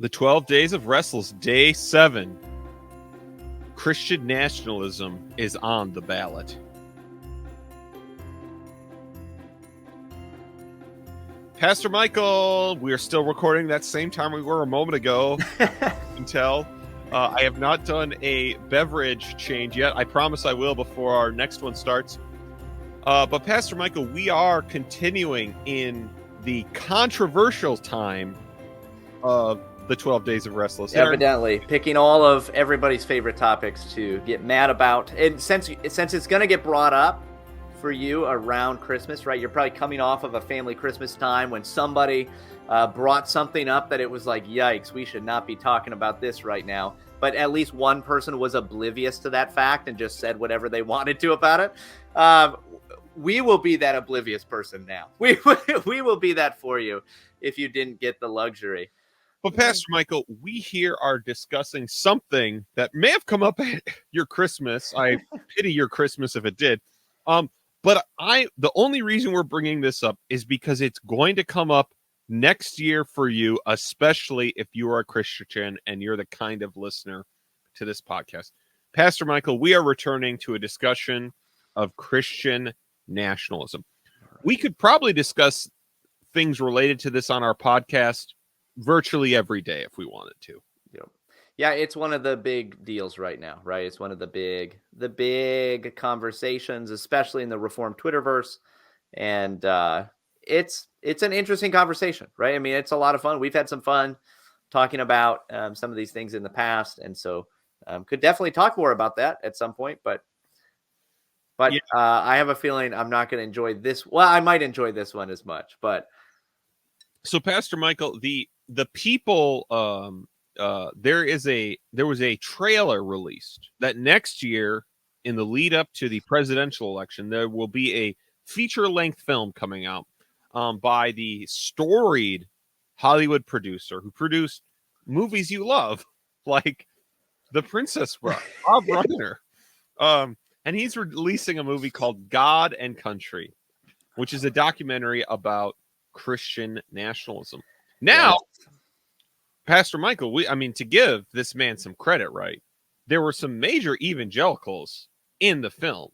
The 12 Days of Restless, Day 7. Christian nationalism is on the ballot. Pastor Michael, we are still recording that same time we were a moment ago. You can tell. I have not done a beverage change yet. I promise I will before our next one starts. But Pastor Michael, we are continuing in the controversial time of the 12 Days of Restless. Evidently, picking all of everybody's favorite topics to get mad about. And since it's going to get brought up for you around Christmas, right? You're probably coming off of a family Christmas time when somebody brought something up that it was like, yikes, we should not be talking about this right now. But at least one person was oblivious to that fact and just said whatever they wanted to about it. We will be that oblivious person now. We will be that for you if you didn't get the luxury. But Pastor Michael, we here are discussing something that may have come up at your Christmas. I pity your Christmas if it did. But the only reason we're bringing this up is because it's going to come up next year for you, especially if you are a Christian and you're the kind of listener to this podcast. Pastor Michael, we are returning to a discussion of Christian nationalism. We could probably discuss things related to this on our podcast virtually every day if we wanted to. Yeah, it's one of the big deals right now, right? It's one of the big conversations, especially in the Reformed Twitterverse. And it's an interesting conversation, right? I mean, it's a lot of fun. We've had some fun talking about some of these things in the past. And so could definitely talk more about that at some point. But yeah. I have a feeling I'm not going to enjoy this. Well, I might enjoy this one as much, but. So Pastor Michael, the people, there was a trailer released that next year in the lead up to the presidential election, there will be a feature-length film coming out by the storied Hollywood producer who produced movies you love, like The Princess Bride, Rob Reiner. And he's releasing a movie called God and Country, which is a documentary about Christian nationalism. Now, yes. Pastor Michael, to give this man some credit, right? There were some major evangelicals in the film.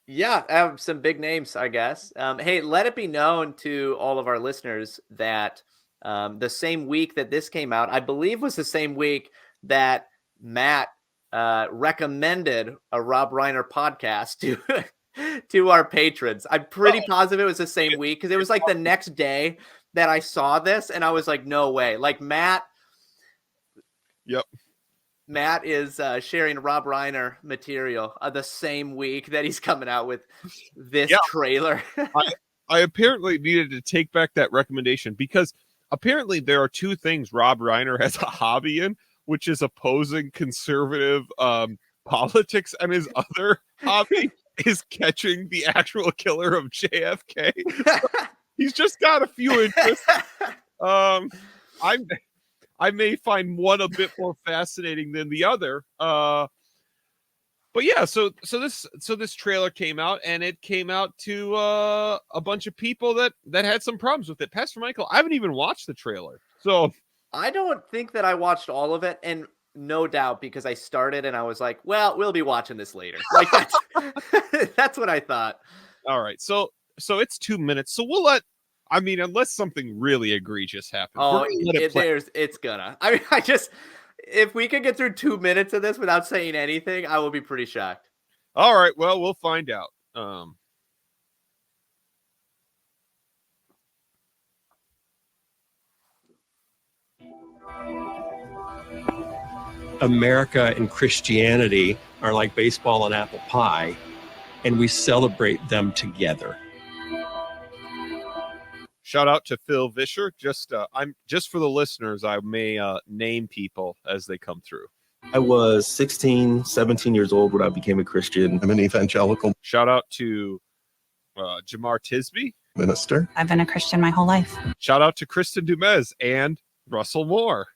Yeah, some big names, I guess. Hey, let it be known to all of our listeners that the same week that this came out, I believe was the same week that Matt recommended a Rob Reiner podcast to our patrons. I'm pretty positive it was the same week because it was like the next day that I saw this and I was like, no way. Like Matt. Yep. Matt is sharing Rob Reiner material the same week that he's coming out with this trailer. I apparently needed to take back that recommendation because apparently there are two things Rob Reiner has a hobby in, which is opposing conservative politics, and his other hobby is catching the actual killer of JFK. He's just got a few interests. I may find one a bit more fascinating than the other. But yeah, so this trailer came out, and it came out to a bunch of people that had some problems with it. Pastor Michael, I haven't even watched the trailer, so I don't think that I watched all of it, and no doubt because I started and I was like, well, we'll be watching this later. Like that's what I thought. All right, so it's 2 minutes, so we'll let. Unless something really egregious happens. Oh, it's gonna. If we could get through 2 minutes of this without saying anything, I will be pretty shocked. All right, well, we'll find out. America and Christianity are like baseball and apple pie, and we celebrate them together. Shout out to Phil Vischer. Just for the listeners, I may name people as they come through. I was 16, 17 years old when I became a Christian. I'm an evangelical. Shout out to Jamar Tisby. Minister. I've been a Christian my whole life. Shout out to Kristen Dumez and Russell Moore.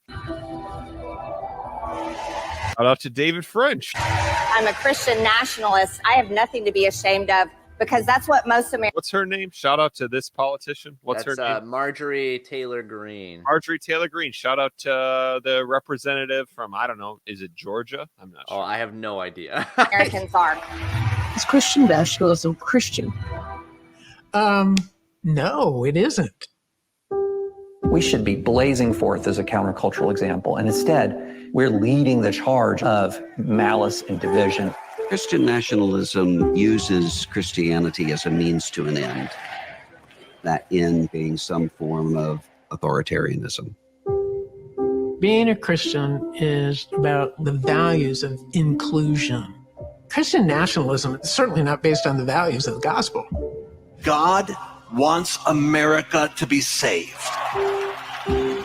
Shout out to David French. I'm a Christian nationalist. I have nothing to be ashamed of. because that's what most Americans. What's her name? Shout out to this politician. What's her name? Marjorie Taylor Greene. Marjorie Taylor Greene. Shout out to the representative from, I don't know, is it Georgia? I'm not sure. Oh, I have no idea. Americans are. Is Christian nationalism Christian? No, it isn't. We should be blazing forth as a countercultural example, and instead, we're leading the charge of malice and division. Christian nationalism uses Christianity as a means to an end, that end being some form of authoritarianism. Being a Christian is about the values of inclusion. Christian nationalism is certainly not based on the values of the gospel. God wants America to be saved.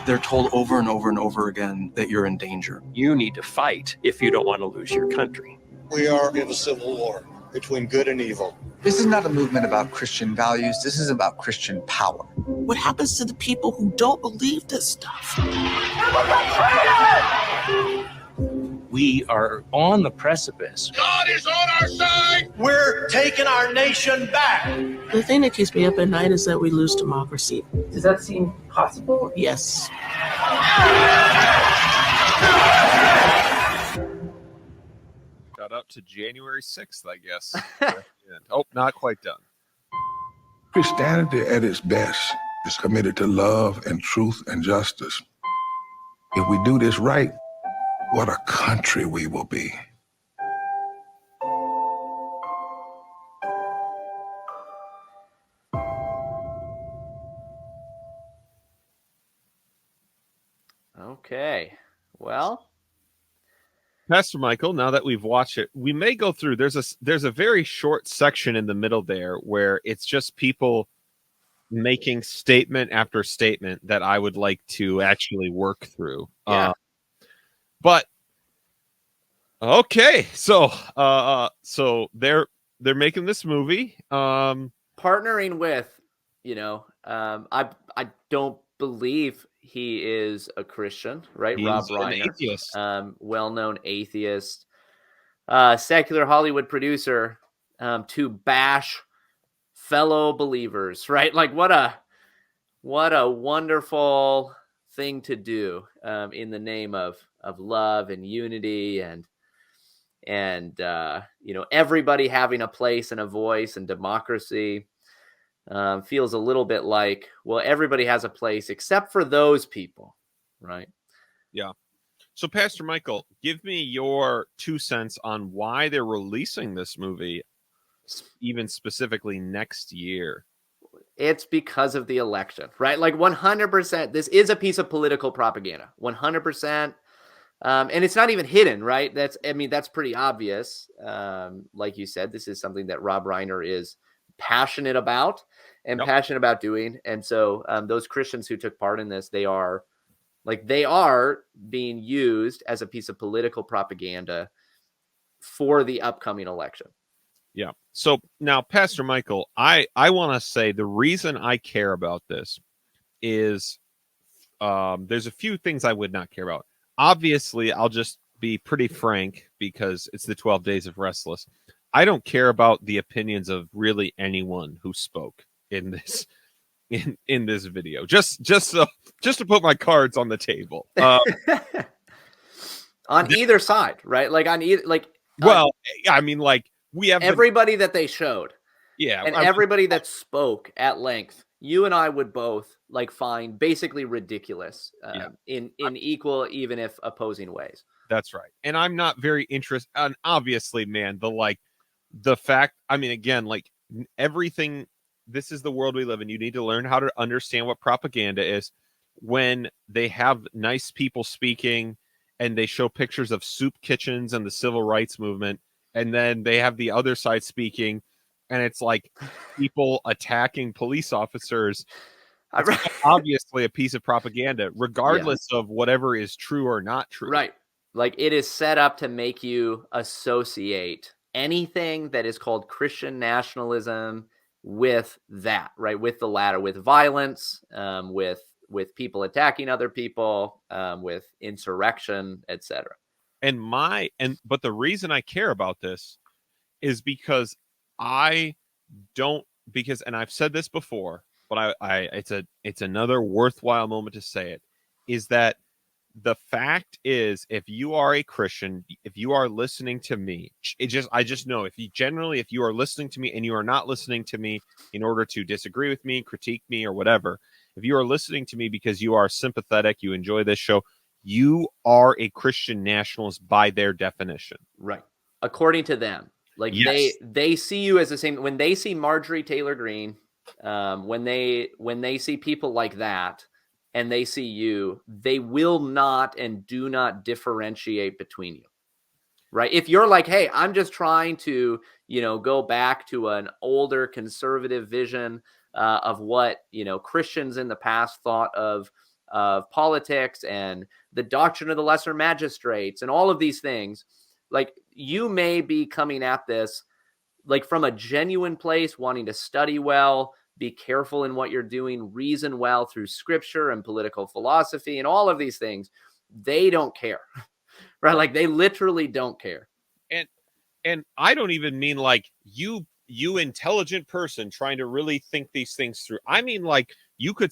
They're told over and over and over again that you're in danger. You need to fight if you don't want to lose your country. We are in a civil war between good and evil. This is not a movement about Christian values. This is about Christian power. What happens to the people who don't believe this stuff? We are on the precipice. God is on our side. We're taking our nation back. The thing that keeps me up at night is that we lose democracy. Does that seem possible? Yes. Shout out to January 6th, I guess. Oh, not quite done. Christianity at its best is committed to love and truth and justice. If we do this right, what a country we will be. Okay. Well, Pastor Michael, now that we've watched it, we may go through. There's a very short section in the middle there where it's just people making statement after statement that I would like to actually work through. Yeah. But okay, so they're making this movie, partnering with, I don't believe he is a Christian, right? He's Rob an Reiner, atheist. well-known atheist, secular Hollywood producer, to bash fellow believers, right? Like what a wonderful thing to do, in the name of love and unity and everybody having a place and a voice and democracy. Feels a little bit like, well, everybody has a place except for those people, right? Yeah. So, Pastor Michael, give me your 2 cents on why they're releasing this movie, even specifically next year. It's because of the election, right? Like 100%. This is a piece of political propaganda, 100%. And it's not even hidden, right? That's pretty obvious. Like you said, this is something that Rob Reiner is passionate about doing. And so those Christians who took part in this, they are being used as a piece of political propaganda for the upcoming election. Yeah. So now, Pastor Michael, I want to say the reason I care about this is there's a few things I would not care about. Obviously, I'll just be pretty frank because it's the 12 Days of Restless. I don't care about the opinions of really anyone who spoke in this in this video. Just to put my cards on the table. On either side, right? Like on either, like. Well, I mean, like we have everybody that they showed. Yeah, and everybody that spoke at length. You and I would both find basically ridiculous in equal, even if opposing ways. That's right. And I'm not very interested. And obviously, man, the fact, I mean, again, everything, this is the world we live in. You need to learn how to understand what propaganda is. When they have nice people speaking and they show pictures of soup kitchens and the civil rights movement, and then they have the other side speaking, and it's like people attacking police officers. It's obviously a piece of propaganda, regardless of whatever is true or not true. Right. Like it is set up to make you associate anything that is called Christian nationalism with that, right? With the latter, with violence, with people attacking other people, with insurrection, etc. But the reason I care about this is because I don't, because, and I've said this before, but it's another worthwhile moment to say it, is that the fact is, if you are a Christian, if you are listening to me, I just know, if you are listening to me and you are not listening to me in order to disagree with me, critique me, or whatever, if you are listening to me because you are sympathetic, you enjoy this show, you are a Christian nationalist by their definition. Right. According to them. Like, yes. they see you as the same. When they see Marjorie Taylor Greene, when they see people like that, and they see you, they will not and do not differentiate between you. Right? If you're like, hey, I'm just trying to, go back to an older conservative vision of what, Christians in the past thought of politics and the doctrine of the lesser magistrates and all of these things, like, you may be coming at this like from a genuine place, wanting to study well, be careful in what you're doing, reason well through scripture and political philosophy and all of these things. They don't care, right? Like, they literally don't care. And I don't even mean like you intelligent person trying to really think these things through. I mean, like, you could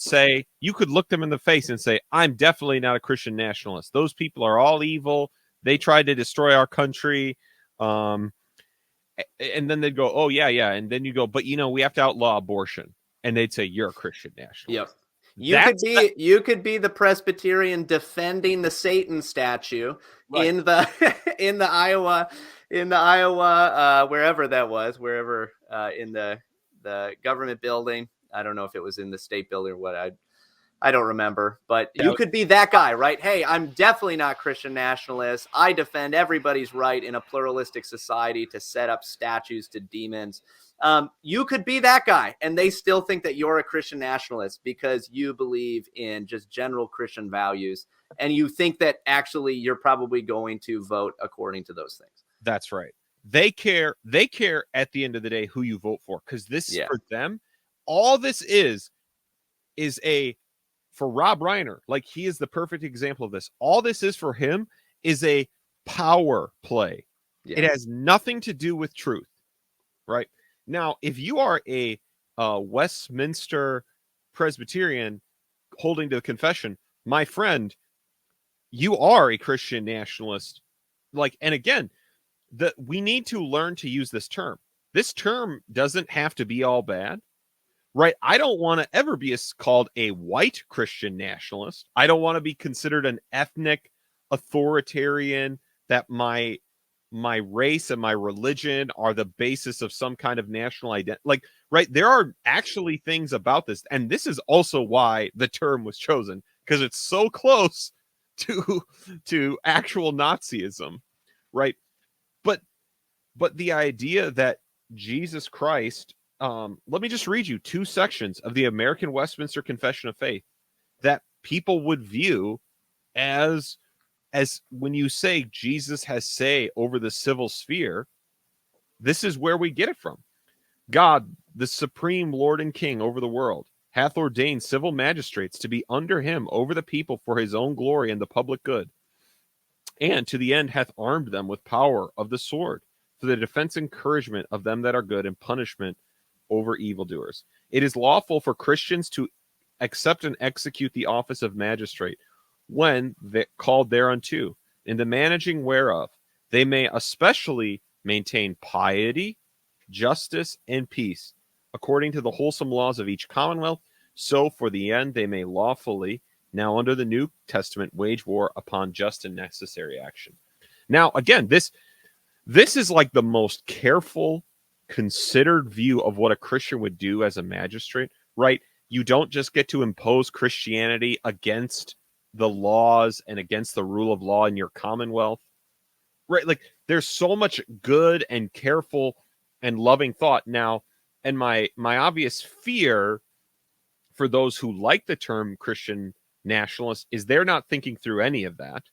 look them in the face and say, I'm definitely not a Christian nationalist. Those people are all evil. They tried to destroy our country. And then they'd go, oh, yeah. And then you go, but, we have to outlaw abortion. And they'd say, you're a Christian nationalist. Yep. You could be the Presbyterian defending the Satan statue in the Iowa wherever that was, in the government building. I don't know if it was in the state building or what. I don't remember, but you could be that guy, right? Hey, I'm definitely not Christian nationalist. I defend everybody's right in a pluralistic society to set up statues to demons. You could be that guy, and they still think that you're a Christian nationalist because you believe in just general Christian values, and you think that actually you're probably going to vote according to those things. That's right. They care at the end of the day who you vote for, because this for them, all this is for Rob Reiner, like, he is the perfect example of this. All this is for him is a power play. Yeah. It has nothing to do with truth, right? Now, if you are a Westminster Presbyterian holding to the confession, my friend, you are a Christian nationalist. Like, and again, we need to learn to use this term. This term doesn't have to be all bad. Right. I don't want to ever be called a white Christian nationalist. I don't want to be considered an ethnic authoritarian, that my race and my religion are the basis of some kind of national identity. Like, right. There are actually things about this. And this is also why the term was chosen, because it's so close to actual Nazism. Right. But the idea that Jesus Christ, let me just read you 2 sections of the American Westminster Confession of Faith that people would view as when you say Jesus has say over the civil sphere, this is where we get it from. God, the supreme Lord and King over the world, hath ordained civil magistrates to be under him over the people for his own glory and the public good, and to the end hath armed them with power of the sword for the defense and encouragement of them that are good, and punishment over evildoers. It is lawful for Christians to accept and execute the office of magistrate when called thereunto, in the managing whereof they may especially maintain piety, justice, and peace, according to the wholesome laws of each commonwealth, so for the end they may lawfully, now under the New Testament, wage war upon just and necessary action. Now, again, this is like the most careful, considered view of what a Christian would do as a magistrate, right? You don't just get to impose Christianity against the laws and against the rule of law in your commonwealth, right? Like, there's so much good and careful and loving thought. Now, and my obvious fear for those who like the term Christian nationalist is they're not thinking through any of that.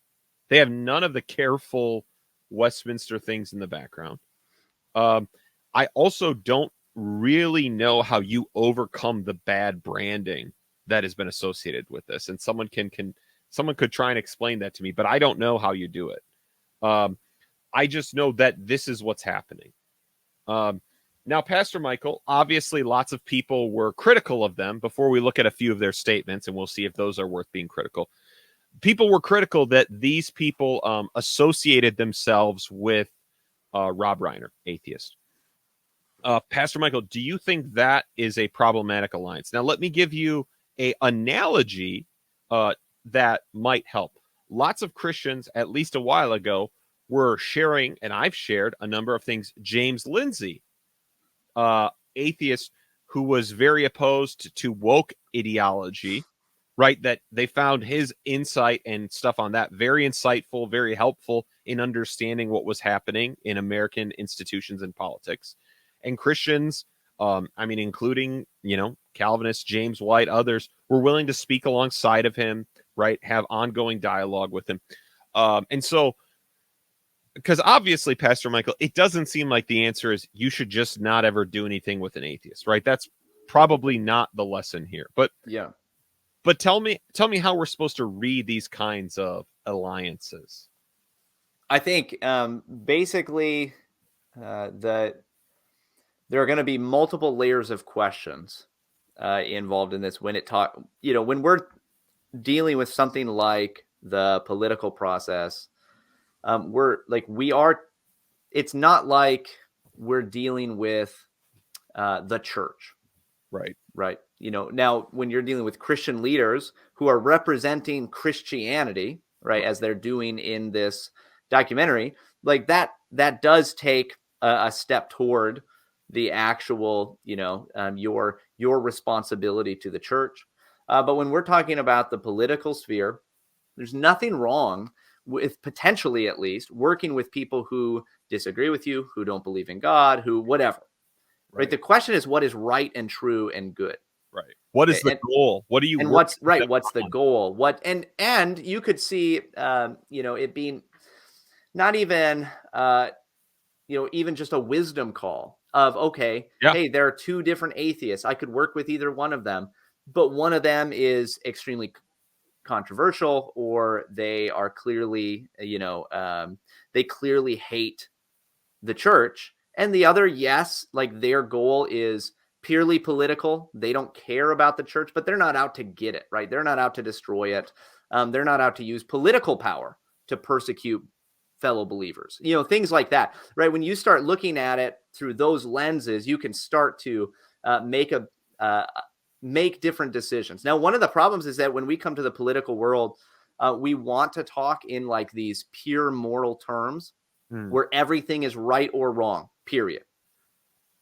They have none of the careful Westminster things in the background. I also don't really know how you overcome the bad branding that has been associated with this. And someone could try and explain that to me, but I don't know how you do it. I just know that this is what's happening. Now, Pastor Michael, obviously lots of people were critical of them. Before we look at a few of their statements, and we'll see if those are worth being critical. People were critical that these people associated themselves with Rob Reiner, atheist. Pastor Michael, do you think that is a problematic alliance? Now, let me give you an analogy that might help. Lots of Christians, at least a while ago, were sharing, and I've shared a number of things. James Lindsay, atheist who was very opposed to woke ideology, right? That they found his insight and stuff on that very insightful, very helpful in understanding what was happening in American institutions and politics. And Christians, including, Calvinists, James White, others, were willing to speak alongside of him, right? Have ongoing dialogue with him. And so, because obviously, Pastor Michael, it doesn't seem like the answer is you should just not ever do anything with an atheist, right? That's probably not the lesson here. But yeah. But tell me how we're supposed to read these kinds of alliances. I think basically that there are going to be multiple layers of questions involved in this when when we're dealing with something like the political process. It's not like we're dealing with the church. Right. Now when you're dealing with Christian leaders who are representing Christianity, right, as they're doing in this documentary, like that does take a step toward the actual, your responsibility to the church. But when we're talking about the political sphere, there's nothing wrong with, potentially at least, working with people who disagree with you, who don't believe in God, who whatever. Right. The question is, what is right and true and good? Right. What is the goal? What do you? And what's the goal? What and you could see, it being not even, even just a wisdom call of, okay, hey, there are two different atheists. I could work with either one of them, but one of them is extremely controversial, or they are clearly, they clearly hate the church. And the other, yes, like their goal is purely political. They don't care about the church, but they're not out to get it, right? They're not out to destroy it. They're not out to use political power to persecute fellow believers, things like that, right? When you start looking at it through those lenses, you can start to make different decisions. Now, one of the problems is that when we come to the political world, we want to talk in like these pure moral terms where everything is right or wrong, period.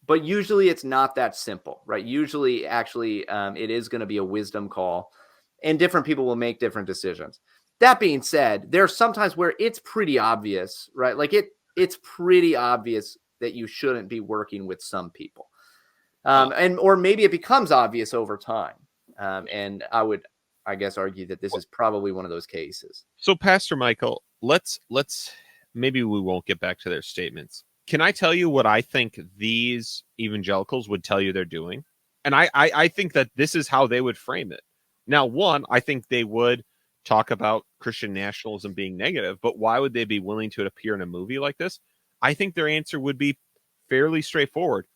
But usually it's not that simple, right? Usually, actually, it is going to be a wisdom call, and different people will make different decisions. That being said, there are sometimes where it's pretty obvious, right? Like it's pretty obvious that you shouldn't be working with some people. Or maybe it becomes obvious over time. And I would, I guess, argue that this is probably one of those cases. So, Pastor Michael, let's maybe we won't get back to their statements. Can I tell you what I think these evangelicals would tell you they're doing? And I think that this is how they would frame it. Now, one, I think they would talk about Christian nationalism being negative, but why would they be willing to appear in a movie like this? I think their answer would be fairly straightforward.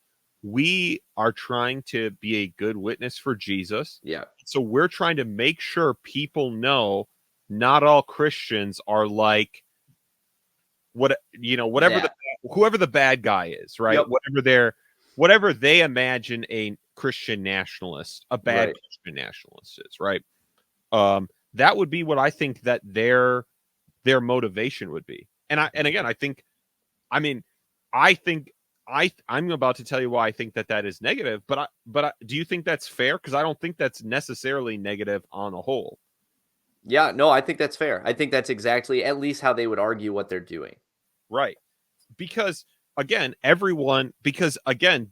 We are trying to be a good witness for Jesus. Yeah. So we're trying to make sure people know not all Christians are like whoever the bad guy is, right? Yep. Whatever they imagine a Christian nationalist, a bad Christian nationalist is, right? That would be what I think that their motivation would be. And again, I'm about to tell you why I think that is negative, but do you think that's fair? Because I don't think that's necessarily negative on the whole. Yeah, no, I think that's fair. I think that's exactly at least how they would argue what they're doing. Right. Because again,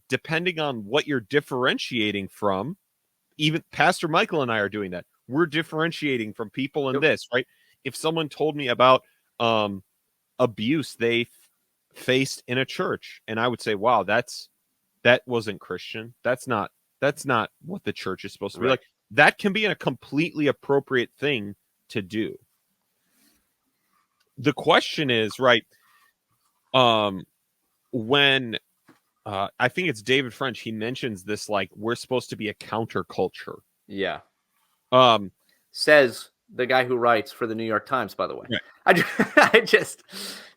depending on what you're differentiating from, even Pastor Michael and I are doing that. We're differentiating from people in this, right? If someone told me about abuse they faced in a church, and I would say, wow, that wasn't Christian. That's not what the church is supposed to be like. That can be a completely appropriate thing to do. The question is, right, when I think it's David French. He mentions this, like, we're supposed to be a counterculture. Yeah. Um, Says the guy who writes for the New York Times, by the way. Right. I just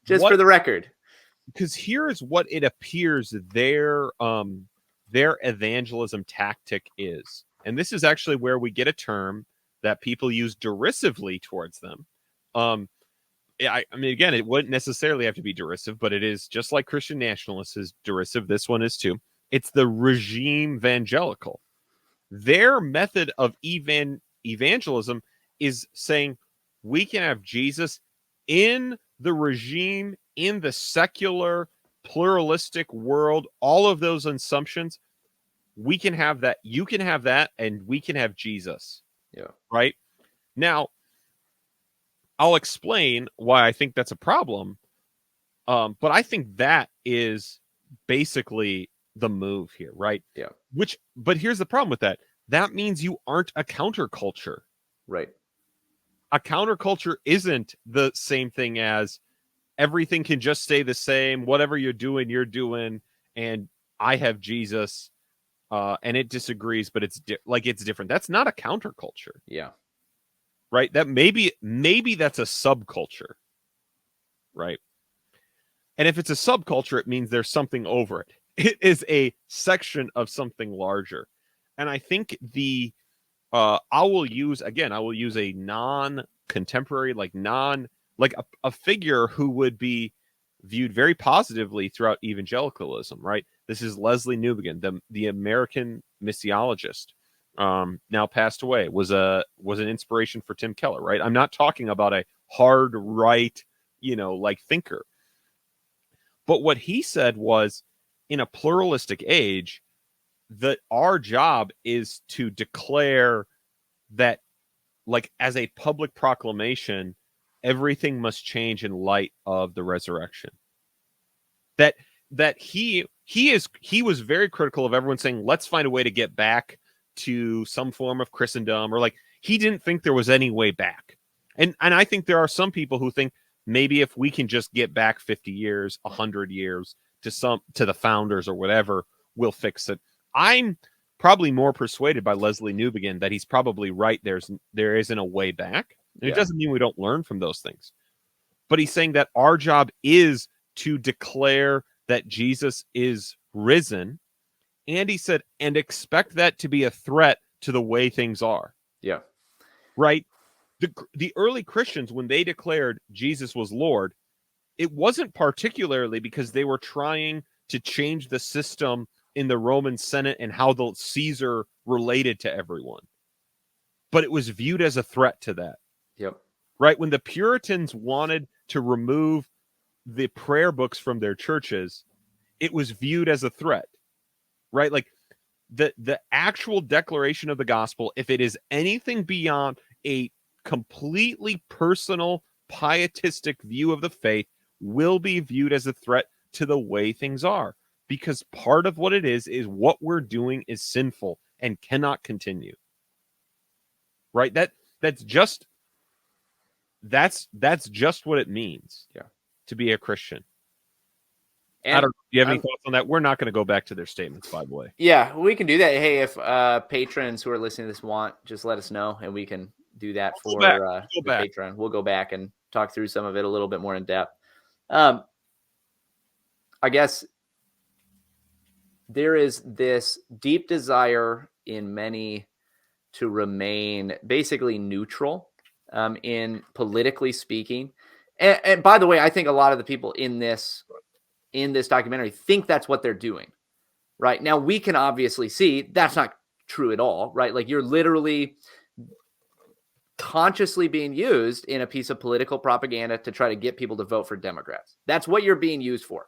for the record. Because here is what it appears their evangelism tactic is. And this is actually where we get a term that people use derisively towards them. I mean, again, it wouldn't necessarily have to be derisive, but it is just like Christian nationalists is derisive. This one is too. It's the regime evangelical. Their method of evangelism is saying we can have Jesus in the regime, in the secular, pluralistic world, all of those assumptions. We can have that. You can have that, and we can have Jesus. Yeah. Right? Now, I'll explain why I think that's a problem. But I think that is basically the move here, right? Yeah. But here's the problem with that. That means you aren't a counterculture. Right. A counterculture isn't the same thing as everything can just stay the same. Whatever you're doing, and I have Jesus, and it disagrees, but it's different. That's not a counterculture. Yeah. Right? That maybe that's a subculture. Right? And if it's a subculture, it means there's something over it. It is a section of something larger. And I think I will use a non-contemporary, a figure who would be viewed very positively throughout evangelicalism, right? This is Leslie Newbigin, the American missiologist, now passed away, was an inspiration for Tim Keller, right? I'm not talking about a hard right, thinker. But what he said was, in a pluralistic age, that our job is to declare that, as a public proclamation, everything must change in light of the resurrection. That he was very critical of everyone saying, let's find a way to get back to some form of Christendom, or he didn't think there was any way back. And I think there are some people who think maybe if we can just get back 50 years, 100 years to the founders or whatever, we'll fix it. I'm probably more persuaded by Leslie Newbigin that he's probably right. There isn't a way back. And It doesn't mean we don't learn from those things. But he's saying that our job is to declare that Jesus is risen. And he said, and expect that to be a threat to the way things are. Yeah. Right? The early Christians, when they declared Jesus was Lord, it wasn't particularly because they were trying to change the system in the Roman Senate and how the Caesar related to everyone. But it was viewed as a threat to that. Yep. Right? When the Puritans wanted to remove the prayer books from their churches, it was viewed as a threat. Right? The actual declaration of the gospel, if it is anything beyond a completely personal, pietistic view of the faith, will be viewed as a threat to the way things are. Because part of what it is what we're doing is sinful and cannot continue. Right? That's just what it means. Yeah. To be a Christian. And I don't know. Do you have any thoughts on that? We're not going to go back to their statements, by the way. Yeah, we can do that. Hey, if patrons who are listening to this want, just let us know, and we can do that for the Patreon. We'll go back and talk through some of it a little bit more in depth. I guess there is this deep desire in many to remain basically neutral in politically speaking. And by the way, I think a lot of the people in this documentary think that's what they're doing. Right now, we can obviously see that's not true at all. Right. You're literally consciously being used in a piece of political propaganda to try to get people to vote for Democrats. That's what you're being used for.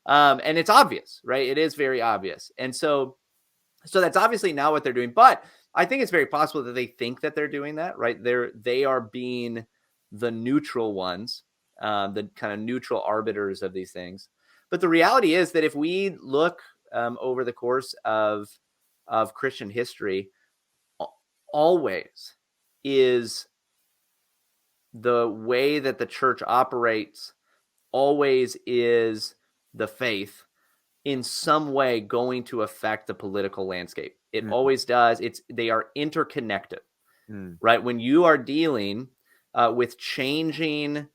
And it's obvious, right? It is very obvious. And so that's obviously not what they're doing, but I think it's very possible that they think that they're doing that, right? They are being the neutral ones, the kind of neutral arbiters of these things. But the reality is that if we look over the course of Christian history, always is the way that the church operates, always is the faith in some way going to affect the political landscape. It always does. They are interconnected, right? When you are dealing with changing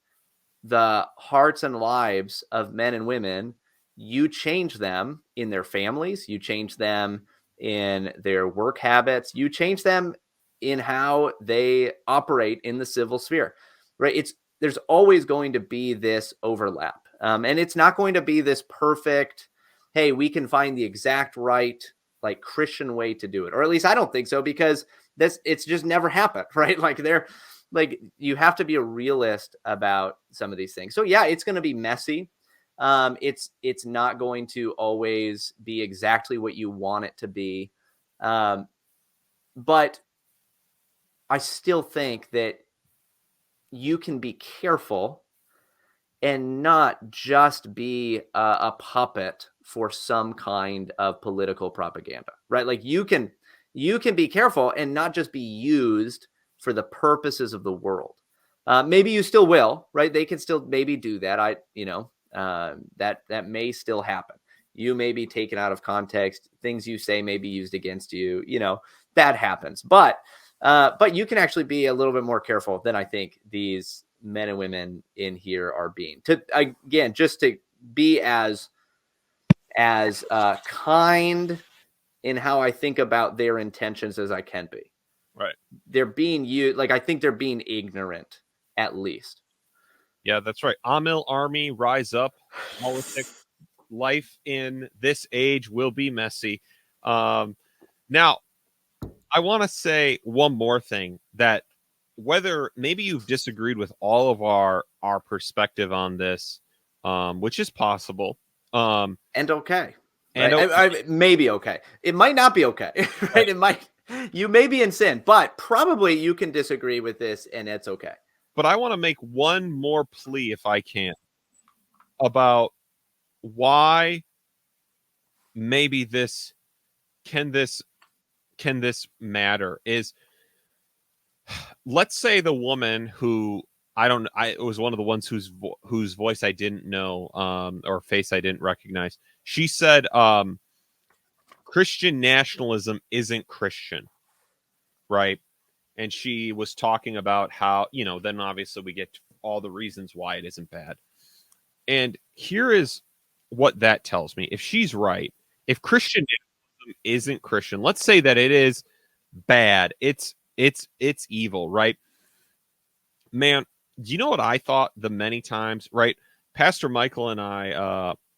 the hearts and lives of men and women, you change them in their families, you change them in their work habits, you change them in how they operate in the civil sphere, right? There's always going to be this overlap. And it's not going to be this perfect, hey, we can find the exact right, like, Christian way to do it. Or at least I don't think so, because it's just never happened, right? Like, you have to be a realist about some of these things. So yeah, it's going to be messy. It's not going to always be exactly what you want it to be. But I still think that you can be careful and not just be a puppet for some kind of political propaganda, right? Like, you can be careful and not just be used for the purposes of the world. Maybe you still will, right? They can still maybe do that. That may still happen. You may be taken out of context. Things you say may be used against you. That happens. But you can actually be a little bit more careful than I think these men and women in here are being. Just to be as kind in how I think about their intentions as I can be. Right. They're being used, like, I think they're being ignorant, at least. Yeah, that's right. Amil Army, rise up. Politics, life in this age will be messy. Now, I want to say one more thing, that whether maybe you've disagreed with all of our perspective on this, which is possible. And okay. And right? okay. Maybe okay. It might not be okay, right? It might. You may be in sin, but probably you can disagree with this, and it's okay. But I want to make one more plea, if I can, about why maybe this can matter. Is, let's say the woman who it was one of the ones whose voice I didn't know, or face I didn't recognize. She said, Christian nationalism isn't Christian, right? And she was talking about how, then obviously we get all the reasons why it isn't bad. And here is what that tells me. If she's right, if Christian nationalism isn't Christian, let's say that it is bad, it's evil, right? Man, do you know what I thought the many times, right? Pastor Michael and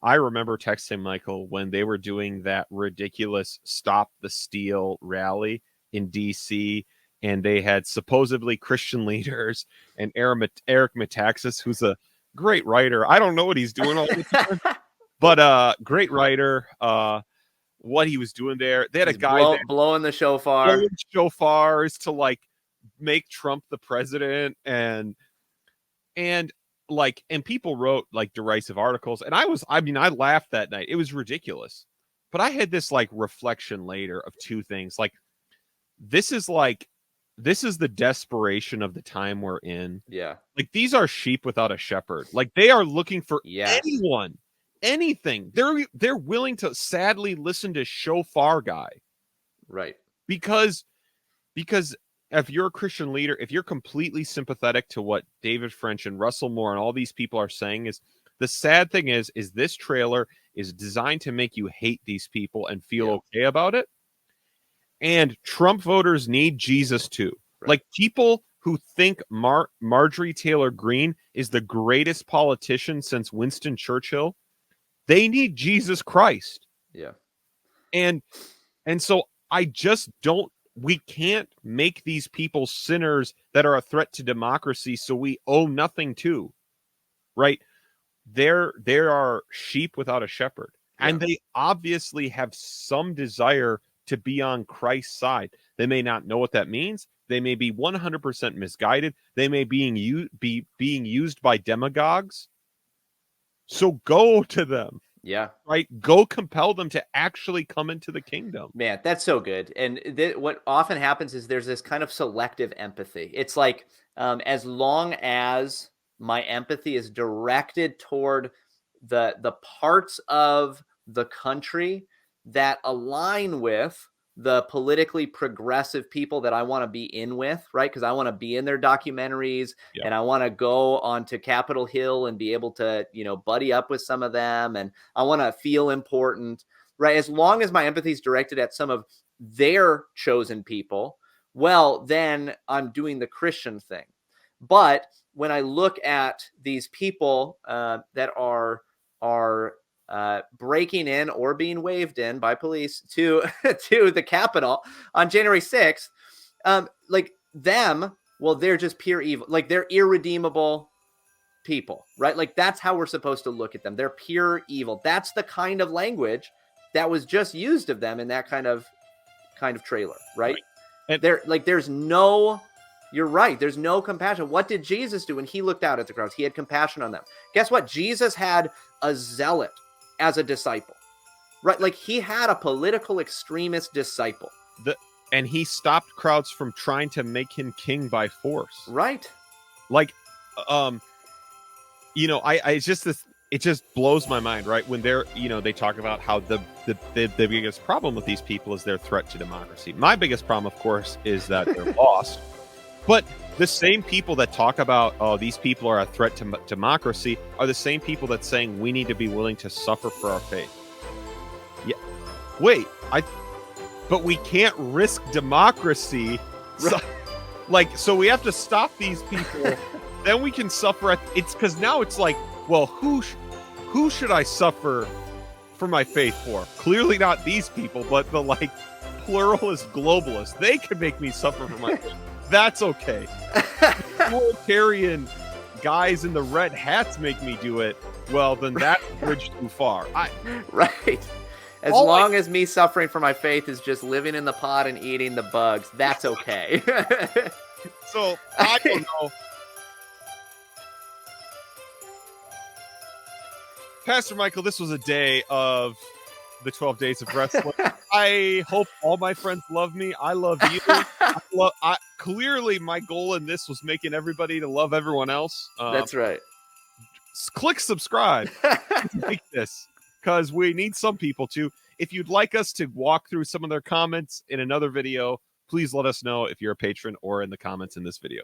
I remember texting Michael when they were doing that ridiculous Stop the Steal rally in DC, and they had supposedly Christian leaders and Eric Metaxas, who's a great writer. I don't know what he's doing all the time, but great writer. What he was doing there, they had a guy blowing the shofar, shofars to, like, make Trump the president, and people wrote, like, derisive articles, and I laughed that night. It was ridiculous. But I had this, like, reflection later of two things. Like, this is the desperation of the time we're in. Yeah. Like, these are sheep without a shepherd. Like, they are looking for anything. They're willing to sadly listen to shofar guy. Right. Because if you're a Christian leader, if you're completely sympathetic to what David French and Russell Moore and all these people are saying, is the sad thing is this trailer is designed to make you hate these people and feel okay about it. And Trump voters need Jesus too. Right. Like, people who think Marjorie Taylor Greene is the greatest politician since Winston Churchill, they need Jesus Christ. Yeah. And so I just don't, we can't make these people sinners that are a threat to democracy, so we owe nothing to, right? There are sheep without a shepherd, and they obviously have some desire to be on Christ's side. They may not know what that means. They may be 100% misguided. They may be being used by demagogues. So go to them. Yeah. Right. Go compel them to actually come into the kingdom. Man, that's so good. And what often happens is there's this kind of selective empathy. It's like, as long as my empathy is directed toward the parts of the country that align with the politically progressive people that I want to be in with, right? Because I want to be in their documentaries and I want to go onto Capitol Hill and be able to, buddy up with some of them. And I want to feel important, right? As long as my empathy is directed at some of their chosen people, well, then I'm doing the Christian thing. But when I look at these people that are breaking in or being waved in by police to the Capitol on January 6th, like them, well, they're just pure evil. Like they're irredeemable people, right? Like that's how we're supposed to look at them. They're pure evil. That's the kind of language that was just used of them in that kind of trailer, right? And you're right. There's no compassion. What did Jesus do when he looked out at the crowds? He had compassion on them. Guess what? Jesus had a zealot as a disciple, right? Like he had a political extremist disciple. And he stopped crowds from trying to make him king by force. Right. Like, it just blows my mind, right? When they talk about how the biggest problem with these people is their threat to democracy. My biggest problem, of course, is that they're lost. But the same people that talk about, oh, these people are a threat to democracy are the same people that saying we need to be willing to suffer for our faith. Yeah. Wait, but we can't risk democracy. Right. So we have to stop these people. Then we can suffer. It's because now it's like, well, who should I suffer for my faith for? Clearly not these people, but the pluralist globalists. They could make me suffer for my faith. That's okay. Authoritarian guys in the red hats make me do it. Well, then that's a bridge too far. Right. As long as me suffering for my faith is just living in the pot and eating the bugs, that's okay. So, I don't know. Pastor Michael, this was a day of the 12 days of wrestling. I hope all my friends love me. I love you. Clearly, my goal in this was making everybody to love everyone else. That's right. Click subscribe to make this, because we need some people to. If you'd like us to walk through some of their comments in another video, please let us know if you're a patron or in the comments in this video.